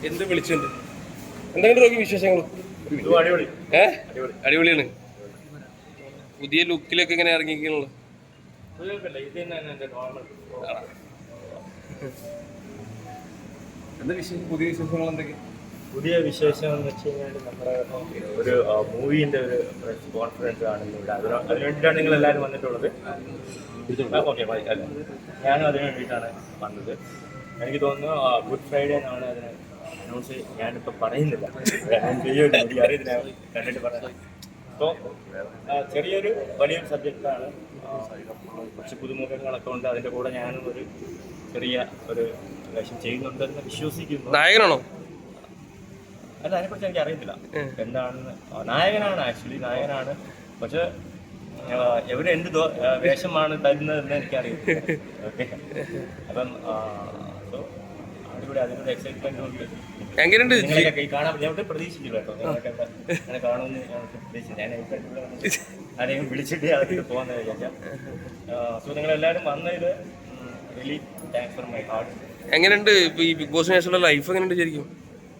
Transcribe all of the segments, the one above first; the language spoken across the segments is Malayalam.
എന്ത് വിളിച്ചിട്ടുണ്ട്? എന്തെങ്കിലും നോക്കി വിശേഷങ്ങൾ? അടിപൊളിയാണ്. പുതിയ ലുക്കിലൊക്കെ ഇങ്ങനെ ഇറങ്ങിക്കുള്ളൂ. എന്താ വിശേഷം? പുതിയ വിശേഷങ്ങൾ എന്തൊക്കെയാ? പുതിയ വിശേഷം എന്ന് വെച്ച് കഴിഞ്ഞാൽ നമ്മുടെ ഒരു മൂവീൻ്റെ ഒരു പ്രസ് കോൺഫറൻസ് കാണുന്നുണ്ട്. അതിനുവേണ്ടിയിട്ടാണ് നിങ്ങൾ എല്ലാവരും വന്നിട്ടുള്ളത്. ഓക്കെ, അല്ല, ഞാനും അതിന് വേണ്ടിയിട്ടാണ് വന്നത്. എനിക്ക് തോന്നുന്നു ഗുഡ് ഫ്രൈഡേ എന്നാണ് അതിന് അനൗൺസ് ഞാനിപ്പോൾ പറയുന്നില്ല, അറിയത്തില്ല, കണ്ടിട്ട് പറയാം. അപ്പോൾ ചെറിയൊരു വലിയൊരു സബ്ജക്റ്റാണ്, കുറച്ച് പുതുമുഖങ്ങളൊക്കെ ഉണ്ട്. അതിൻ്റെ കൂടെ ഞാനും ഒരു ചെറിയ ഒരു വേഷം ചെയ്യുന്നുണ്ടെന്ന് വിശ്വസിക്കുന്നു. നായകനാണോ? അല്ല, അതിനെക്കുറിച്ച് എനിക്ക് അറിയത്തില്ല എന്താണെന്ന്. നായകനാണ്, ആക്ച്വലി നായകനാണ്. പക്ഷെ എവിടെ എന്ത് വേഷമാണ് തരുന്നതെന്ന് എനിക്കറിയത്തില്ല. ഓക്കെ, അപ്പം അടിപൊളി, അതിനൊരു എക്സൈറ്റ്മെന്റ് ഉണ്ട്. നിങ്ങളൊക്കെ കാണാൻ ഞാൻ പ്രതീക്ഷിച്ചില്ല കേട്ടോ, നിങ്ങളൊക്കെ അങ്ങനെ കാണുമെന്ന് ഞാൻ പ്രതീക്ഷിച്ചു. ഞാൻ ആരെയും വിളിച്ചിട്ട് അതിൽ പോകുന്നത് വിചാരിച്ചാൽ. സോ നിങ്ങളെല്ലാവരും വന്നതിൽ really thanks for my heart. എങ്ങനെയുണ്ട് ഈ ബിഗ് ബോസിന് ശേഷമുള്ള ലൈഫ്? എങ്ങനെയുണ്ട് ശരിക്കും?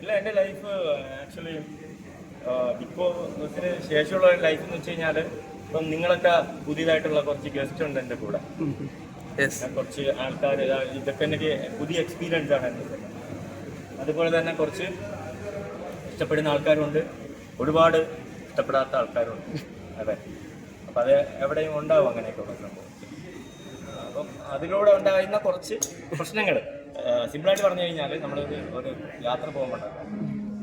ഇല്ല, എൻ്റെ ലൈഫ് ആക്ച്വലി ബിഗ് ബോസിന് ശേഷമുള്ള ലൈഫ് എന്ന് വെച്ച് കഴിഞ്ഞാൽ, ഇപ്പം നിങ്ങളൊക്കെ പുതിയതായിട്ടുള്ള കുറച്ച് ഗസ്റ്റ് ഉണ്ട് എൻ്റെ കൂടെ, കുറച്ച് ആൾക്കാർ. ഇതൊക്കെ എനിക്ക് പുതിയ എക്സ്പീരിയൻസ് ആണ് എൻ്റെ. അതുപോലെ തന്നെ കുറച്ച് ഇഷ്ടപ്പെടുന്ന ആൾക്കാരുണ്ട്, ഒരുപാട് ഇഷ്ടപ്പെടാത്ത ആൾക്കാരുണ്ട്. അതെ, അപ്പം അത് എവിടെയും ഉണ്ടാവും അങ്ങനെയൊക്കെയുള്ള സംഭവം. അപ്പം അതിലൂടെ ഉണ്ടാകുന്ന കുറച്ച് പ്രശ്നങ്ങൾ സിമ്പിളായിട്ട് പറഞ്ഞു കഴിഞ്ഞാൽ, ഒരു യാത്ര പോകുമ്പോഴാണ്,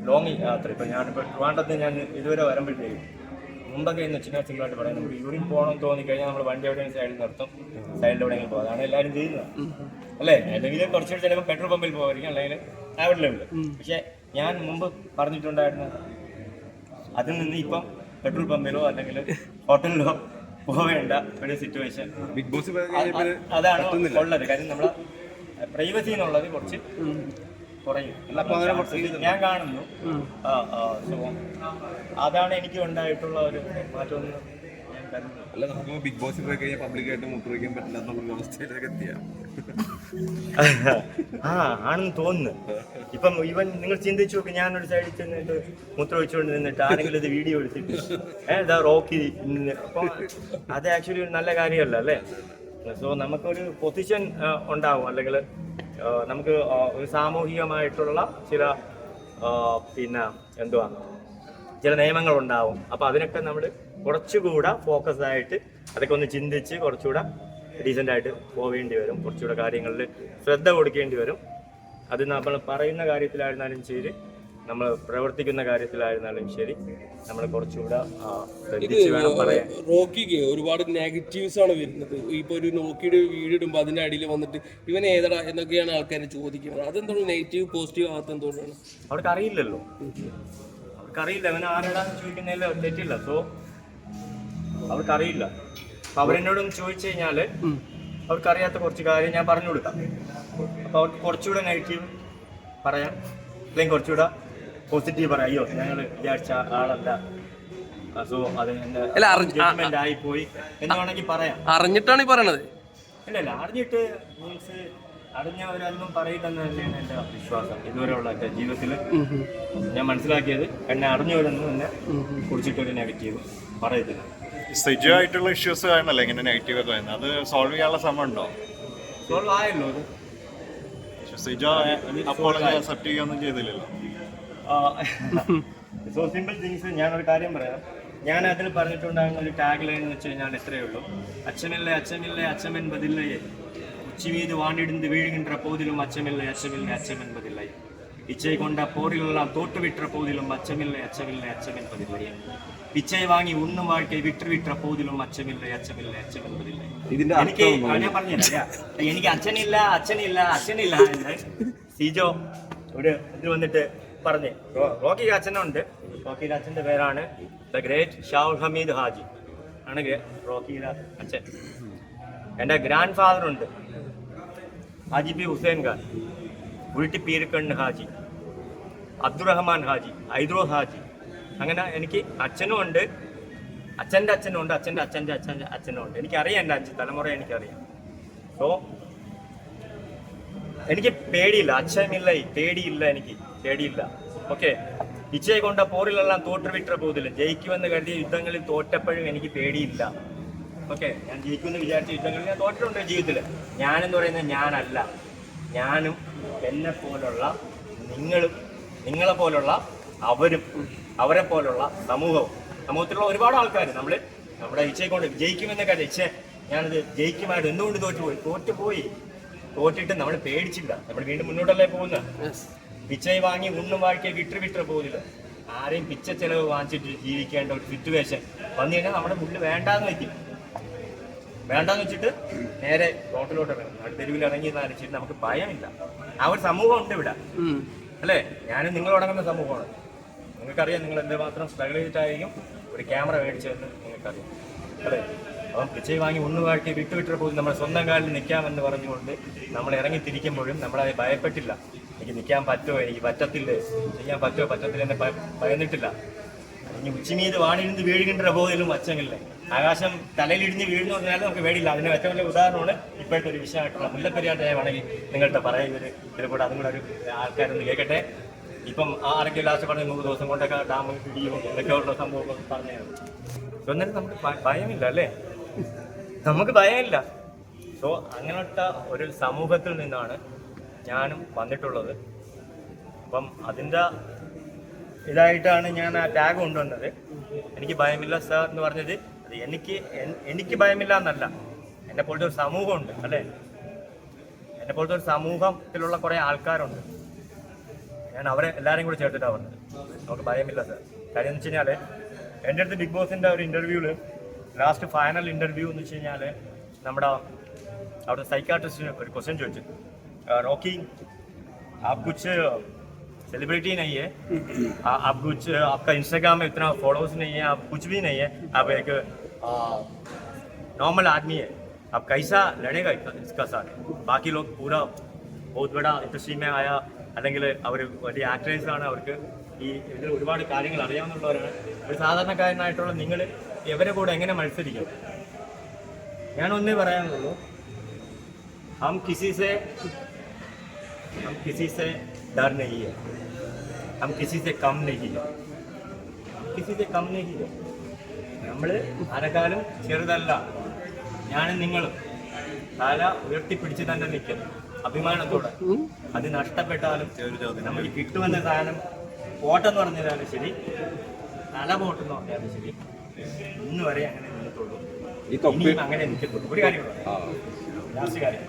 ലോങ് യാത്ര. ഇപ്പം ഞാനിപ്പോൾ ട്രിവാൻഡ്രത്ത് ഞാൻ ഇതുവരെ വരുമ്പോഴത്തേക്കും മുമ്പൊക്കെ എന്ന് വെച്ചാൽ സിമ്പിളായിട്ട് പറയാം, നമുക്ക് യൂറിൻ പോകണമെന്ന് തോന്നിക്കഴിഞ്ഞാൽ നമ്മൾ വണ്ടി എവിടെയും സൈഡിൽ നിർത്തും, സൈഡിൽ എവിടെയെങ്കിലും പോകും. അതാണ് എല്ലാവരും ചെയ്യുന്നത്, അല്ലേ? അല്ലെങ്കിൽ കുറച്ചുകൂടി ചിലപ്പോൾ പെട്രോൾ പമ്പിൽ പോകുമായിരിക്കും, അല്ലെങ്കിൽ ആവട്ടിലുണ്ട്. പക്ഷേ ഞാൻ മുമ്പ് പറഞ്ഞിട്ടുണ്ടായിരുന്നു, അതിൽ നിന്ന് ഇപ്പം പെട്രോൾ പമ്പിലോ അല്ലെങ്കിൽ ഹോട്ടലിലോ പോവേണ്ട ഒരു സിറ്റുവേഷൻ ബിഗ് ബോസ് അതാണ് ഉള്ളത്. കാര്യം നമ്മളെ പ്രൈവസി എന്നുള്ളത് കുറച്ച് കുറയും, ഞാൻ കാണുന്നു. സോ അതാണ് എനിക്ക് ഉണ്ടായിട്ടുള്ള ഒരു മാറ്റം എന്ന് ഞാൻ കരുതുന്നു. അല്ല, നമുക്ക് ബിഗ് ബോസിൽ പോയി കഴിഞ്ഞാൽ പബ്ലിക്കായിട്ട് മൂത്രമൊഴിക്കാൻ പറ്റില്ല എന്നുള്ള അവസ്ഥയിലേക്ക് എത്തിയാ ആണെന്ന് തോന്നുന്നു. ഇപ്പം ഇവൻ നിങ്ങൾ ചിന്തിച്ചു നോക്കി, ഞാനൊരു സൈഡിൽ ചെന്നിട്ട് മൂത്രമൊഴിച്ചുകൊണ്ട് നിന്നിട്ട് ആരെങ്കിലും ഇത് വീഡിയോ എടുത്തിട്ട് ഇതാ റോക്കി. അപ്പം അത് ആക്ച്വലി ഒരു നല്ല കാര്യമല്ല, അല്ലേ? സോ നമുക്കൊരു പൊസിഷൻ ഉണ്ടാവും, അല്ലെങ്കിൽ നമുക്ക് ഒരു സാമൂഹികമായിട്ടുള്ള ചില പിന്നെ എന്തുവാ ചില നിയമങ്ങളുണ്ടാവും. അപ്പോൾ അതിനൊക്കെ നമ്മൾ കുറച്ചുകൂടെ ഫോക്കസ് ആയിട്ട് അതൊക്കെ ഒന്ന് ചിന്തിച്ച് കുറച്ചുകൂടെ ഡീസൻ്റായിട്ട് പോവേണ്ടി വരും, കുറച്ചുകൂടെ കാര്യങ്ങളിൽ ശ്രദ്ധ കൊടുക്കേണ്ടി വരും. അത് നമ്മൾ പറയുന്ന കാര്യത്തിലായിരുന്നാലും ശരി, നമ്മൾ പ്രവർത്തിക്കുന്ന കാര്യത്തിലായിരുന്നാലും ശരി, നമ്മൾ കുറച്ചുകൂടെ ശ്രദ്ധിച്ച് വേണം പറയാൻ. റോക്കിക്ക് ഒരുപാട് നെഗറ്റീവ്സ് ആണ് വരുന്നത്. ഇപ്പൊ ഒരു നോക്കിയുടെ വീഡിയോ ഇടുമ്പോൾ അതിന്റെ അടിയിൽ വന്നിട്ട് ഇവൻ ഏതടാ എന്നൊക്കെയാണ് ആൾക്കാർ ചോദിക്കുന്നത്. അതെന്താണ് നെഗറ്റീവ് പോസിറ്റീവ് ആകാത്ത എന്തുകൊണ്ടാണ്? അവർക്ക് അറിയില്ലല്ലോ, അവർക്കറിയില്ല അവൻ ആരാടാന്ന് ചോദിക്കുന്നതിൽ തെറ്റില്ല. സോ അവർക്കറിയില്ല. അപ്പൊ അവരെന്നോടൊന്ന് ചോദിച്ചു കഴിഞ്ഞാൽ അവർക്കറിയാത്ത കുറച്ച് കാര്യം ഞാൻ പറഞ്ഞു കൊടുക്കാം. അപ്പോൾ അവർക്ക് കുറച്ചുകൂടെ നെഗറ്റീവ് പറയാം, അല്ലെങ്കിൽ കുറച്ചുകൂടെ പോസിറ്റീവ് പറയാം. അയ്യോ, ഞങ്ങൾ വിചാരിച്ച ആളല്ല, സോ അത് ജഡ്ജ്മെന്റ് ആയിപ്പോയി എന്ന് വേണമെങ്കിൽ പറയാം. അറിഞ്ഞിട്ടാണ് ഈ പറയണത്? ഇല്ല, അറിഞ്ഞിട്ട് മീൻസ് അറിഞ്ഞവരൊന്നും പറയില്ലെന്ന് തന്നെയാണ് എൻ്റെ വിശ്വാസം. ഇതുവരെയുള്ള എൻ്റെ ജീവിതത്തിൽ ഞാൻ മനസ്സിലാക്കിയത്, എന്നെ അറിഞ്ഞവരൊന്നും എന്നെ കുറിച്ചിട്ടൊരു നെഗറ്റീവ് പറയത്തില്ല. സിജു ആയിട്ടുള്ള ഇഷ്യൂസ് കാരണല്ലേ ഇങ്ങനെ നെഗറ്റീവ് ഒക്കെ വരുന്നത്? അത് സോൾവ് ചെയ്യാനുള്ള സമയം ഉണ്ടോ? സോൾവ് ആയല്ലോ അത്. സിജു അപ്പോൾ അക്സെപ്റ്റ് ചെയ്യുകയൊന്നും ചെയ്തില്ലല്ലോ. So simple things. ഞാനൊരു കാര്യം പറയാം. ഞാൻ അതിൽ പറഞ്ഞിട്ടുണ്ടാകുന്ന ഒരു ടാഗ് ലൈൻ എന്ന് വെച്ച് കഴിഞ്ഞാൽ എത്രയേ ഉള്ളൂ: അച്ചമില്ലേ അച്ചമില്ലേ അച്ചമെൻപതില്ലേ, ഉച്ചി വീത് വാണ്ടിടുന്ന് വീഴുകിன்ற போதிலும் அச்சமில்லை அச்சமில்லை அச்சம் என்பதில்லை, இச்சை கொண்ட போரிலெல்லாம் தோற்றுவிட்ட போதிலும் அச்சமில்லை அச்சமில்லை அச்சம் என்பதில்லை, பிச்சை வாங்கி உண்ணும் வாழ்க்கை விற்ற போதிலும் അച്ചമില്ലേ അച്ചമില്ലേ അച്ചം என்பதில்லை. എനിക്ക് ഞാൻ പറഞ്ഞില്ല, എനിക്ക് അച്ഛനില്ല അച്ഛനില്ല അച്ഛനില്ല എന്ന് സിജോ ഒരു ഇത് വന്നിട്ട് പറഞ്ഞ്. റോക്കിക്ക് അച്ഛനുണ്ട്. റോക്കിയുടെ അച്ഛൻ്റെ പേരാണ് ദ ഗ്രേറ്റ് ഷാഹുൽ ഹമീദ് ഹാജി ആണ് റോക്കിയുടെ അച്ഛൻ. എൻ്റെ ഗ്രാൻഡ് ഫാദറുണ്ട് ഹാജി പി ഹുസൈൻ ഖാൻ, ഉരുട്ടി പീരുക്കണ്ണ് ഹാജി, അബ്ദുറഹ്മാൻ ഹാജി, ഐദ്രോ ഹാജി. അങ്ങനെ എനിക്ക് അച്ഛനും ഉണ്ട്, അച്ഛൻ്റെ അച്ഛനും ഉണ്ട്, അച്ഛൻ്റെ അച്ഛൻ്റെ അച്ഛൻ്റെ അച്ഛനും ഉണ്ട്. എനിക്കറിയാം, എൻ്റെ 5 തലമുറ എനിക്കറിയാം. സോ എനിക്ക് പേടിയില്ല, അച്ഛനില്ല, പേടിയില്ല, എനിക്ക് പേടിയില്ല. ഓക്കെ, ഇച്ഛയെ കൊണ്ട പോറിലെല്ലാം തോറ്റുവിട്ട പോതില്ല, ജയിക്കുമെന്ന് കരുതിയ യുദ്ധങ്ങളിൽ തോറ്റപ്പോഴും എനിക്ക് പേടിയില്ല. ഓക്കെ, ഞാൻ ജയിക്കുമെന്ന് വിചാരിച്ച യുദ്ധങ്ങളിൽ ഞാൻ തോറ്റിട്ടുണ്ട് ജീവിതത്തിൽ. ഞാനെന്ന് പറയുന്നത് ഞാനല്ല, ഞാനും എന്നെ പോലുള്ള നിങ്ങളും, നിങ്ങളെ പോലുള്ള അവരും, അവരെ പോലുള്ള സമൂഹത്തിലുള്ള ഒരുപാട് ആൾക്കാർ നമ്മുടെ ഇച്ഛയെ കൊണ്ട് ജയിക്കുമെന്ന് കരുതി, ഇച്ഛ ഞാനത് ജയിക്കുമായിരുന്നു, എന്തുകൊണ്ട് തോറ്റിട്ട് നമ്മൾ പേടിച്ചില്ല, നമ്മൾ വീണ്ടും മുന്നോട്ടല്ലേ പോകുന്ന. പിച്ചை വാങ്ങി ഉണ്ണും വാഴ്ക്കെ വിട്ട് പോകില്ല. ആരെയും പിച്ച ചെലവ് വാങ്ങിച്ചിട്ട് ജീവിക്കേണ്ട ഒരു സിറ്റുവേഷൻ വന്നു കഴിഞ്ഞാൽ നമ്മുടെ മുന്നിൽ വേണ്ടാന്ന് വെച്ചിട്ട് നേരെ റോട്ടിലോട്ട് ഇറങ്ങും, തെരുവിൽ ഇറങ്ങി നനച്ചിട്ട് നമുക്ക് ഭയമില്ല. ആ ഒരു സമൂഹം ഉണ്ട് ഇവിടെ, അല്ലേ? ഞാനും നിങ്ങളടങ്ങുന്ന സമൂഹമാണ്. നിങ്ങൾക്കറിയാം നിങ്ങൾ എന്തുമാത്രം സ്ട്രഗിൾ ചെയ്തിട്ടായിരിക്കും ഒരു ക്യാമറ മേടിച്ചതെന്ന് നിങ്ങൾക്കറിയാം, അല്ലേ? അപ്പം പിച്ചை വാങ്ങി ഉണ്ണുവാഴ്ക്കെ വിട്ട് പോയി നമ്മുടെ സ്വന്തം കാലിൽ നിൽക്കാമെന്ന് പറഞ്ഞുകൊണ്ട് നമ്മൾ ഇറങ്ങി തിരിക്കുമ്പോഴും നമ്മളത് ഭയപ്പെട്ടില്ല. എനിക്ക് നിൽക്കാൻ പറ്റുമോ, എനിക്ക് പറ്റത്തില്ലേ, ചെയ്യാൻ പറ്റത്തില്ല എന്നെ ഭയന്നിട്ടില്ല. ഇനി ഉച്ചിമീത് വാണിരുന്ന് വീഴുകിன்ற പോലും അച്ചങ്ങളില്ലേ, ആകാശം തലയിലിടിഞ്ഞ് വീഴുന്നു പറഞ്ഞാൽ നമുക്ക് പേടിയില്ല. അതിന് ഏറ്റവും വലിയ ഉദാഹരണമാണ് ഇപ്പോഴത്തെ ഒരു വിഷയമായിട്ടുള്ള മുല്ലപ്പെരിയാർ ഡാമാണെങ്കിൽ നിങ്ങളുടെ പറയുന്നത്. ഇതിൽ കൂടെ അതും കൂടെ ഒരു ആൾക്കാരൊന്ന് കേൾക്കട്ടെ. ഇപ്പം ആരൊക്കെ ലാസ്റ്റ് പറഞ്ഞ 100 ദിവസം കൊണ്ടൊക്കെ ഡാം ഇടിയും എന്തൊക്കെയുള്ള സംഭവം പറഞ്ഞു. എന്നാലും നമുക്ക് ഭയമില്ല, അല്ലേ? നമുക്ക് ഭയമില്ല. സോ അങ്ങനത്തെ ഒരു സമൂഹത്തിൽ നിന്നാണ് ഞാനും വന്നിട്ടുള്ളത്. അപ്പം അതിൻ്റെ ഇതായിട്ടാണ് ഞാൻ ആ ടാഗ് കൊണ്ടുവന്നത്. എനിക്ക് ഭയമില്ല സാർ എന്ന് പറഞ്ഞത്. അത് എനിക്ക് ഭയമില്ല എന്നല്ല, എന്നെ പോലത്തെ ഒരു സമൂഹമുണ്ട്, അല്ലേ? എന്നെ പോലത്തെ ഒരു സമൂഹത്തിലുള്ള കുറേ ആൾക്കാരുണ്ട്. ഞാൻ അവരെ എല്ലാവരെയും കൂടി ചേർത്തിട്ടാണ് പറഞ്ഞത്. നമുക്ക് ഭയമില്ല സാർ. കാര്യം എന്ന് വെച്ച് കഴിഞ്ഞാൽ എൻ്റെ അടുത്ത് ബിഗ് ബോസിൻ്റെ ഒരു ഇൻ്റർവ്യൂവിൽ ലാസ്റ്റ് ഫൈനൽ ഇൻ്റർവ്യൂ എന്ന് വെച്ച് കഴിഞ്ഞാൽ നമ്മുടെ അവിടെ സൈക്കാട്രിസ്റ്റിന് ഒരു ക്വസ്റ്റ്യൻ ചോദിച്ചു, रॉकी आप कुछ सेलिब्रिटी नहीं है, आप कुछ आपका इंस्टाग्राम में इतना फॉलोअर्स नहीं है, आप कुछ भी नहीं है, आप एक नॉर्मल आदमी है, आप कैसा लड़ेगा इसका साथ? बाकी लोग पूरा बहुत बड़ा इंडस्ट्री में आया, അല്ലെങ്കിൽ അവർ വലിയ ആക്ടേഴ്സാണ്, അവർക്ക് ഈ ഇതിൽ ഒരുപാട് കാര്യങ്ങൾ അറിയാവുന്നവരാണ്. ഒരു സാധാരണക്കാരനായിട്ടുള്ള നിങ്ങൾ ഇവരെ കൂടെ എങ്ങനെ മത്സരിക്കും? ഞാനൊന്നേ പറയാനുള്ളൂ, हम किसी से डर नहीं है, हम किसी से कम नहीं है, നമ്മൾ ആരെക്കാളും ചെറുതല്ല. ഞാനും നിങ്ങളും തല ഉയർത്തിപ്പിടിച്ച് തന്നെ നിൽക്കും അഭിമാനത്തോടെ. അത് നഷ്ടപ്പെട്ടാലും നമുക്ക് കിട്ടുമെന്ന സാധനം പോട്ടെന്ന് പറഞ്ഞാലും ശരി, തല പോട്ടെന്ന് പറഞ്ഞാലും ശരി, ഇന്ന് വരെ അങ്ങനെ നിന്നിട്ടുള്ളൂ, ഇനിയും അങ്ങനെ നിൽക്കത്തുള്ളൂ. ഒരു കാര്യം ലാസ്റ്റ് കാര്യം.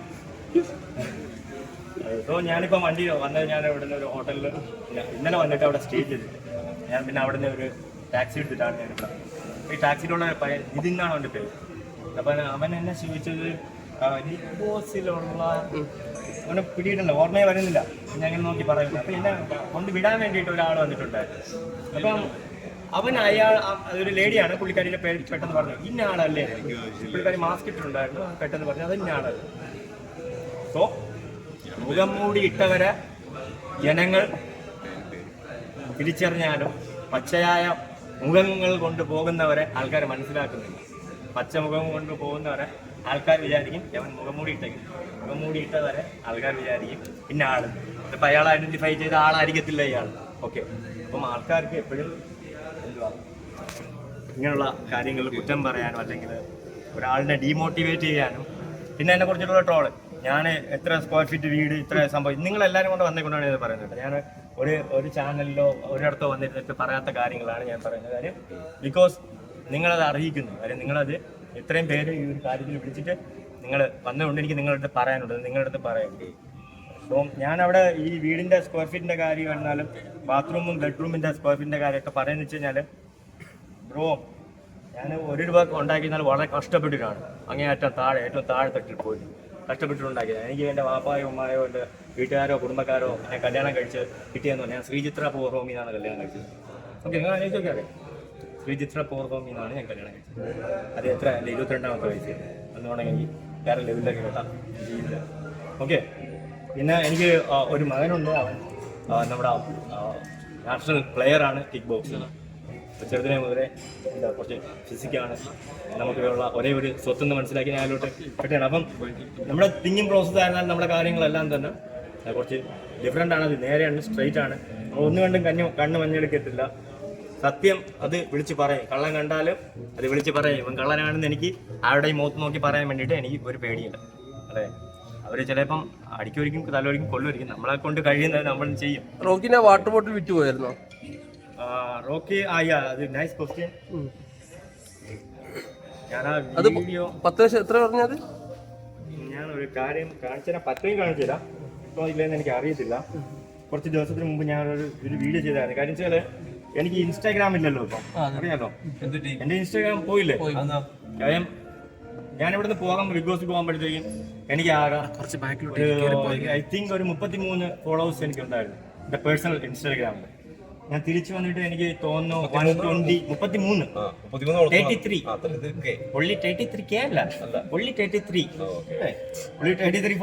സോ ഞാനിപ്പോൾ വണ്ടി വന്നത്, ഞാൻ ഇവിടുന്ന് ഒരു ഹോട്ടലിൽ ഇന്നലെ വന്നിട്ട് അവിടെ സ്റ്റേ ചെയ്തിട്ട് ഞാൻ പിന്നെ അവിടുന്ന് ഒരു ടാക്സി എടുത്തിട്ടാണ് ഞാനിവിടെ. ഈ ടാക്സിയിലുള്ള നിതിൻ എന്നാണ് അവൻ്റെ പേര്. അപ്പം അവൻ എന്നെ ചോദിച്ചത് ബിഗ് ബോസിലുള്ള അവനെ പിടിയിട്ടില്ല, ഓർമ്മയെ വരുന്നില്ല, ഞാൻ അങ്ങനെ നോക്കി പറയുന്നത്. അപ്പം എന്നെ കൊണ്ട് വിടാൻ വേണ്ടിയിട്ട് ഒരാൾ വന്നിട്ടുണ്ടായിരുന്നു. അപ്പം അവൻ അതൊരു ലേഡിയാണ്, പുള്ളിക്കാരിയുടെ പേര് പെട്ടെന്ന് പറഞ്ഞു, ഇന്ന ആളല്ലേ. പുള്ളിക്കാരി മാസ്ക് ഇട്ടിട്ടുണ്ടായിരുന്നു, പെട്ടെന്ന് പറഞ്ഞു അത് ഇന്ന ആളല്ലേ. സോ മുഖം മൂടി ഇട്ടവരെ ജനങ്ങൾ തിരിച്ചറിഞ്ഞാലും പച്ചയായ മുഖങ്ങൾ കൊണ്ട് പോകുന്നവരെ ആൾക്കാർ മനസ്സിലാക്കുന്നില്ല. പച്ച മുഖം കൊണ്ട് പോകുന്നവരെ ആൾക്കാർ വിചാരിക്കും അവൻ മുഖംമൂടി ഇട്ടെങ്കിൽ, മുഖംമൂടി ഇട്ടവരെ ആൾക്കാർ വിചാരിക്കും പിന്നെ ആള്. ഇപ്പം അയാൾ ഐഡന്റിഫൈ ചെയ്ത ആളായിരിക്കത്തില്ല ഇയാൾ. ഓക്കെ, അപ്പം ആൾക്കാർക്ക് എപ്പോഴും എന്തുവാ ഇങ്ങനെയുള്ള കാര്യങ്ങൾ കുറ്റം പറയാനും അല്ലെങ്കിൽ ഒരാളിനെ ഡീമോട്ടിവേറ്റ് ചെയ്യാനും. പിന്നെ എന്നെ കുറിച്ചുള്ള ട്രോള്, ഞാൻ എത്ര സ്ക്വയർ ഫീറ്റ് വീട്, ഇത്ര സംഭവം നിങ്ങളെല്ലാവരും കൊണ്ട് വന്നേക്കൊണ്ടാണ് ഇത് പറയുന്നത്. ഞാൻ ഒരു ചാനലിലോ ഒരിടത്തോ വന്നിരുന്നിട്ട് പറയാത്ത കാര്യങ്ങളാണ് ഞാൻ പറയുന്നത്. കാര്യം ബിക്കോസ് നിങ്ങളത് അറിയിക്കുന്നു. കാര്യം നിങ്ങളത് ഇത്രയും പേര് ഈ ഒരു കാര്യത്തിൽ വിളിച്ചിട്ട് നിങ്ങൾ വന്നുകൊണ്ട് എനിക്ക് നിങ്ങളുടെ പറയാനുള്ളത് നിങ്ങളുടെ അടുത്ത് പറയുന്നുണ്ട്. സോ ഞാനവിടെ ഈ വീടിൻ്റെ സ്ക്വയർ ഫീറ്റിൻ്റെ കാര്യം എന്നാലും ബാത്റൂമും ബെഡ്റൂമിൻ്റെ സ്ക്വയർ ഫീറ്റിൻ്റെ കാര്യമൊക്കെ പറയുന്നത് വെച്ച് കഴിഞ്ഞാൽ, ബ്രോ ഞാൻ 1 രൂപ ഉണ്ടാക്കിയാൽ വളരെ കഷ്ടപ്പെട്ടിട്ടാണ് അങ്ങേയറ്റം ഏറ്റവും താഴെത്തട്ടിൽ പോയി കഷ്ടപ്പെട്ടിട്ടുണ്ടാക്കിയത്. എനിക്ക് എൻ്റെ വാപ്പായോ ഉമ്മായോ എൻ്റെ വീട്ടുകാരോ കുടുംബക്കാരോ എന്നെ കല്യാണം കഴിച്ച് കിട്ടിയെന്ന് പറഞ്ഞാൽ ശ്രീചിത്ര പൂർഹോമി എന്നാണ് കല്യാണം കഴിച്ചത്. ഓക്കെ, നിങ്ങൾ ആലോചിച്ചൊക്കെ അറിയാം, ശ്രീചിത്ര പൂർഹോമി എന്നാണ് ഞാൻ കല്യാണം കഴിച്ചത്. അത് എത്ര എൻ്റെ 22ാമത്തെ വയസ്സ് എന്നുണ്ടെങ്കിൽ വേറെ ലെവലിലൊക്കെ കേട്ടാം ജീവിതം. ഓക്കെ, പിന്നെ എനിക്ക് ഒരു മകനുണ്ട്. അവൻ നമ്മുടെ നാഷണൽ പ്ലെയറാണ് കിക്ക് ബോക്സിൽ. ചെറുതിനെ മുതലേ കുറച്ച് ഫിസിക്കാണ് നമുക്കുള്ള ഒരേ ഒരു സ്വത്തെന്ന് മനസ്സിലാക്കി ഞാൻ അതിലോട്ട് പെട്ടാണ്. അപ്പം നമ്മുടെ തിങ്കിങ് പ്രോസസ്സ് ആയിരുന്നാലും നമ്മുടെ കാര്യങ്ങളെല്ലാം തന്നെ അത് കുറച്ച് ഡിഫറെൻ്റ് ആണ്. അത് നേരെയാണ്, സ്ട്രെയിറ്റ് ആണ്. ഒന്നും കണ്ടും കണ്ണ് മഞ്ഞെടുക്കത്തില്ല. സത്യം അത് വിളിച്ച് പറയും. കള്ളൻ കണ്ടാലും അത് വിളിച്ച് പറയും. ഇവൻ കള്ളനാണെന്ന് എനിക്ക് ആരുടെയും മുഖത്ത് നോക്കി പറയാൻ വേണ്ടിയിട്ട് എനിക്ക് ഒരു പേടിയില്ല. അതെ, അവർ ചിലപ്പം അടിക്കൊരിക്കും, തലൊരിക്കും, കൊല്ലൊരിക്കും. നമ്മളെ കൊണ്ട് കഴിയുന്നത് നമ്മൾ ചെയ്യും. റോക്കിനെ വാട്ടർ ബോട്ടിൽ വിറ്റ് പോയിരുന്നോ? റോക്കി അത് നൈസ് ക്വസ്റ്റ്യൻ. ഞാൻ ആ അത് വീഡിയോ 10 ലക്ഷം എത്ര പറഞ്ഞത്? ഞാൻ ഒരു കാര്യം കാണിച്ചാൽ പത്രയും കാണിച്ചില്ല, ഇപ്പോൾ ഇല്ലെന്ന് എനിക്ക് അറിയത്തില്ല. കുറച്ച് ദിവസത്തിന് മുമ്പ് ഞാൻ ഒരു വീഡിയോ ചെയ്തായിരുന്നു. കാര്യം വെച്ചാൽ എനിക്ക് ഇൻസ്റ്റാഗ്രാം ഇല്ലല്ലോ ഇപ്പം, അറിയാലോ. എന്റെ ഇൻസ്റ്റാഗ്രാം പോയില്ലേ? കാര്യം ഞാൻ ഇവിടുന്ന് ബിഗ് ബോസ് പോകുമ്പോഴത്തേക്കും എനിക്ക് ആകെ ഐ തിങ്ക് ഒരു 33 ഫോളോവേഴ്സ് എനിക്ക് ഉണ്ടായിരുന്നു എന്റെ പേഴ്സണൽ ഇൻസ്റ്റാഗ്രാമിൽ. ഞാൻ തിരിച്ചു വന്നിട്ട് എനിക്ക് തോന്നുന്നു 120 33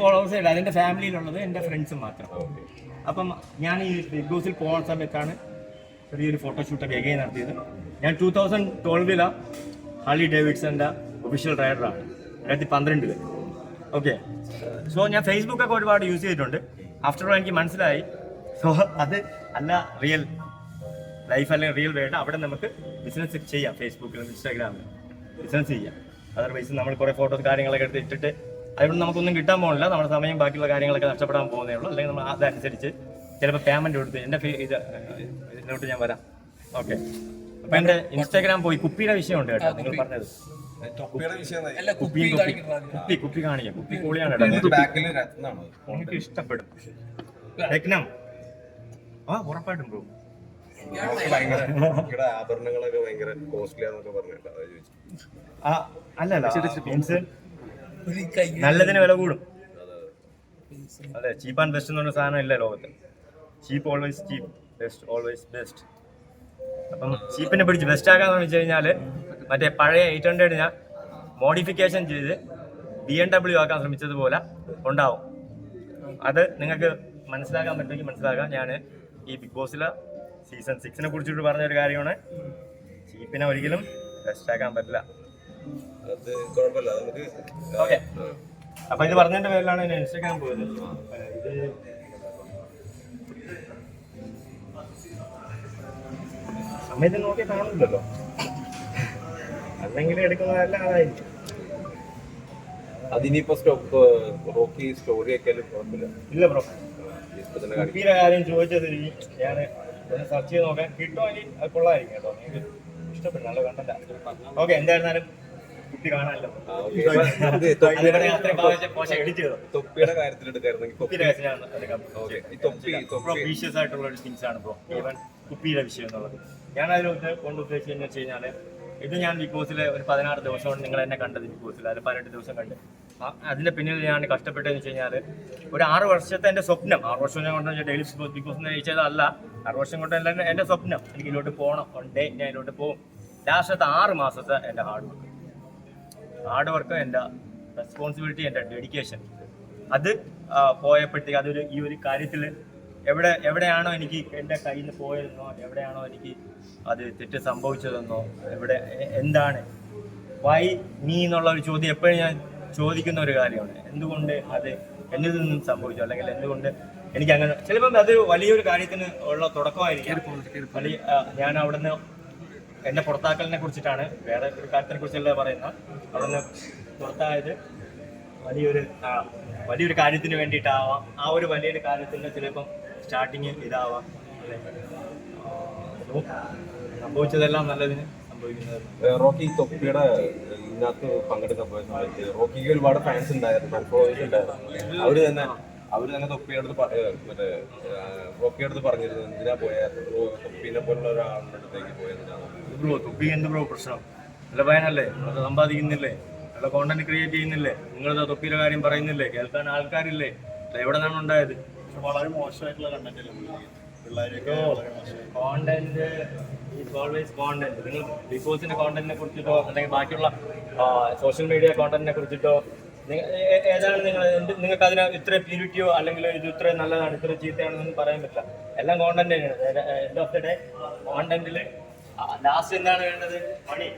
ഫോളോവേഴ്സ്. അതെന്റെ ഫാമിലിയിലുള്ളത് എന്റെ ഫ്രണ്ട്സും മാത്രം. അപ്പം ഞാൻ ഈ ബിഗ് ബോസിൽ പോകുന്ന സമയത്താണ് ചെറിയൊരു ഫോട്ടോഷൂട്ടൊക്കെ എഗെയിൻ നടത്തിയത്. ഞാൻ 2012 ഹാർലി ഡേവിഡ്സന്റെ ഒഫീഷ്യൽ റൈഡറാണ്, 2012. ഓക്കെ, സോ ഞാൻ ഫേസ്ബുക്കൊക്കെ ഒരുപാട് യൂസ് ചെയ്തിട്ടുണ്ട്. ആഫ്റ്റർ ഓൾ എനിക്ക് മനസ്സിലായി, സോ അത് അല്ല റിയൽ ലൈഫ് അല്ലെങ്കിൽ റിയൽ വേൾഡ്. അവിടെ നമുക്ക് ബിസിനസ് ചെയ്യാം, ഫേസ്ബുക്കിലും ഇൻസ്റ്റാഗ്രാമിലും ബിസിനസ് ചെയ്യാം. അതർവൈസ് നമ്മൾ കുറേ ഫോട്ടോസ് കാര്യങ്ങളൊക്കെ എടുത്തിട്ട് അതുകൊണ്ട് നമുക്കൊന്നും കിട്ടാൻ പോകുന്നില്ല. നമ്മുടെ സമയം ബാക്കിയുള്ള കാര്യങ്ങളൊക്കെ നഷ്ടപ്പെടാൻ പോകുന്നേ ഉള്ളൂ. അല്ലെങ്കിൽ നമ്മൾ അതനുസരിച്ച് ചിലപ്പോൾ പേയ്മെന്റ് കൊടുത്ത് എൻ്റെ ഇതിലോട്ട് ഞാൻ വരാം. ഓക്കെ, അപ്പം എൻ്റെ ഇൻസ്റ്റാഗ്രാം പോയി കുപ്പിയുടെ വിഷയമുണ്ട് കേട്ടോ, നിങ്ങൾ പറഞ്ഞത്. കുപ്പി കാണിക്കാം. കുപ്പി കൂളിയാണ് കേട്ടോ, എനിക്ക് ഇഷ്ടപ്പെടും. രത്നം ഉറപ്പായിട്ടും പോകും. ആഭരണങ്ങളൊക്കെ ഭയങ്കര കോസ്റ്റ്ലിയാന്നൊക്കെ പറഞ്ഞിട്ട് അല്ലല്ല, മീൻസ് നല്ലതിന് വില കൂടും. അതെ, ചീപ്പ് ആൻഡ് ബെസ്റ്റ് എന്ന് പറഞ്ഞ സാധനം ഇല്ല ലോകത്ത്. ചീപ്പ് ഓൾവേസ് ചീപ്പ്, ബെസ്റ്റ് ഓൾവേസ് ബെസ്റ്റ്. അപ്പം ചീപ്പിനെ പിടിച്ച് ബെസ്റ്റ് ആക്കാന്ന് വെച്ച് കഴിഞ്ഞാൽ മറ്റേ പഴയ 800 ഞാൻ മോഡിഫിക്കേഷൻ ചെയ്ത് BMW ആക്കാൻ ശ്രമിച്ചതുപോലെ ഉണ്ടാവും. അത് നിങ്ങൾക്ക് മനസ്സിലാക്കാൻ പറ്റുമെങ്കിൽ മനസ്സിലാക്കാം. ഞാൻ ഈ ബിഗ് ബോസിലെ സീസൺ 6 കുറിച്ചിട്ട് പറഞ്ഞൊരു കാര്യമാണ്, ചീപ്പിനെ ഒരിക്കലും ബെസ്റ്റ് ആക്കാൻ പറ്റില്ല. അത് കുഴപ്പമില്ല, നമുക്ക് ഓക്കെ. അപ്പൊ ഇത് പറഞ്ഞതിന്റെ പേരിലാണ് ഞാൻ ഇൻസ്റ്റാഗ്രാം പോയത്. ഇത് സമയത്ത് നോക്കി കാണുന്നില്ലല്ലോ, അല്ലെങ്കിൽ എടുക്കുന്നതല്ല അതായിരിക്കും. അതിനിപ്പോ റോക്കി സ്റ്റോറി ഒക്കെയാലും കുഴപ്പമില്ല. ഇല്ല ബ്രോ, കുപ്പിയുടെ കാര്യം ചോദിച്ചത് ഞാൻ സെർച്ച് ചെയ്ത് നോക്കാൻ കിട്ടുമെങ്കിൽ അത് കൊള്ളായിരിക്കും കേട്ടോ. എനിക്ക് ഇഷ്ടപ്പെട്ടു, നല്ല കണ്ടല്ല. ഓക്കെ, എന്തായിരുന്നാലും കുപ്പി കാണാനല്ലോ. എഡിറ്റ് ചെയ്തോ തൊപ്പിയുടെ കാര്യത്തിലെടുക്കായിരുന്നെങ്കിൽ ആയിട്ടുള്ള ഒരു തിങ്സ് ആണ് ബ്രോ. ഈവൻ കുപ്പിയുടെ വിഷയം എന്നുള്ളത് ഞാൻ അതിലോട്ട് കൊണ്ടുദ്ദേശിച്ചെന്ന് വെച്ച് കഴിഞ്ഞാൽ, ഇത് ഞാൻ ബിഗ് ബോസിൽ ഒരു 16 ദിവസമാണ് നിങ്ങൾ എന്നെ കണ്ടത്. ബിഗ് ബോസിൽ അത് 18 ദിവസം കണ്ട്. അതിന്റെ പിന്നിൽ ഞാൻ കഷ്ടപ്പെട്ടതെന്ന് വെച്ച് കഴിഞ്ഞാൽ ഒരു 6 വർഷത്തെ എൻ്റെ സ്വപ്നം, 6 വർഷം ഞാൻ കൊണ്ട് ഡെയിലി ബിഗ് ബോസ് ജയിച്ചതല്ല, 6 വർഷം കൊണ്ട് എൻ്റെ സ്വപ്നം എനിക്ക് ഇതിലോട്ട് പോകണം. വൺ ഡേ ഞാൻ ഇതിലോട്ട് പോകും. ലാസ്റ്റത്തെ 6 മാസത്തെ എൻ്റെ ഹാർഡ് വർക്ക്, എൻ്റെ റെസ്പോൺസിബിലിറ്റി, എൻ്റെ ഡെഡിക്കേഷൻ, അത് പോയപ്പോഴത്തേക്ക് അതൊരു ഈ ഒരു കാര്യത്തിൽ എവിടെയാണോ എനിക്ക് എൻ്റെ കയ്യിൽ നിന്ന് പോയതെന്നോ, എവിടെയാണോ എനിക്ക് അത് തെറ്റ് സംഭവിച്ചതെന്നോ, എന്താണ് വൈ മീ എന്നുള്ള ഒരു ചോദ്യം എപ്പോഴും ഞാൻ ചോദിക്കുന്ന ഒരു കാര്യമാണ്. എന്തുകൊണ്ട് അത് എന്നിൽ നിന്നും സംഭവിച്ചു, അല്ലെങ്കിൽ എന്തുകൊണ്ട് എനിക്ക് അങ്ങനെ. ചിലപ്പം അത് വലിയൊരു കാര്യത്തിന് ഉള്ള തുടക്കമായിരിക്കും. ഞാൻ അവിടുന്ന് എന്നെ പുറത്താക്കലിനെ കുറിച്ചിട്ടാണ്, വേറെ ഒരു കാര്യത്തിനെ കുറിച്ചല്ല പറയുന്നത്. അവിടുന്ന് പുറത്തായത് വലിയൊരു കാര്യത്തിന് വേണ്ടിയിട്ടാവാം. ആ ഒരു വലിയൊരു കാര്യത്തിൻ്റെ ചിലപ്പം സ്റ്റാർട്ടിങ് ഇതാവാം. സംഭവിച്ചതെല്ലാം നല്ലതിന് സംഭവിക്കുന്നത്. റോക്കി തൊപ്പിയുടെ ഇതിനകത്ത് പങ്കെടുക്കാൻ പോയ സമയത്ത് റോക്കിക്ക് ഒരുപാട് ഫാൻസ് ഉണ്ടായിരുന്നു, ഫോളോവേഴ്സ് ഉണ്ടായിരുന്നു. അവര് തന്നെ തൊപ്പിയുടെ മറ്റേ റോക്കിയുടെ അടുത്ത് പറഞ്ഞിരുന്നു, എന്തിനാ പോയത് തൊപ്പിനെ പോലുള്ള ഒരാളുടെ അടുത്തേക്ക് പോയതിനാണ്. തൊപ്പി എന്ത് ബ്രോ പ്രശ്നം? നല്ല പയ്യനല്ലേ, അത് സമ്പാദിക്കുന്നില്ലേ, നല്ല കോണ്ടന്റ് ക്രിയേറ്റ് ചെയ്യുന്നില്ലേ, നിങ്ങളത് തൊപ്പിയുടെ കാര്യം പറയുന്നില്ലേ, കേൾക്കാൻ ആൾക്കാരില്ലേ? എവിടെ നിന്നാണ് ഉണ്ടായത്? വളരെ മോശമായിട്ടുള്ള content content is always content. നിങ്ങൾ ബിഗ് ബോസിന്റെ കോണ്ടന്റിനെ കുറിച്ചിട്ടോ അല്ലെങ്കിൽ ബാക്കിയുള്ള സോഷ്യൽ മീഡിയ കോണ്ടന്റിനെ കുറിച്ചിട്ടോ ഏതാണ് നിങ്ങൾക്ക് അതിന് ഇത്ര പ്യൂരിറ്റിയോ അല്ലെങ്കിൽ ഇത് ഇത്ര നല്ലതാണ് ഇത്ര ചീത്തയാണെന്നൊന്നും പറയാൻ പറ്റില്ല. എല്ലാം കോണ്ടന്റ് തന്നെയാണ്. എൻഡ് ഓഫ് ദ ഡേ കോണ്ടന്റിൽ ലാസ്റ്റ് എന്താണ് വേണ്ടത്? മണി.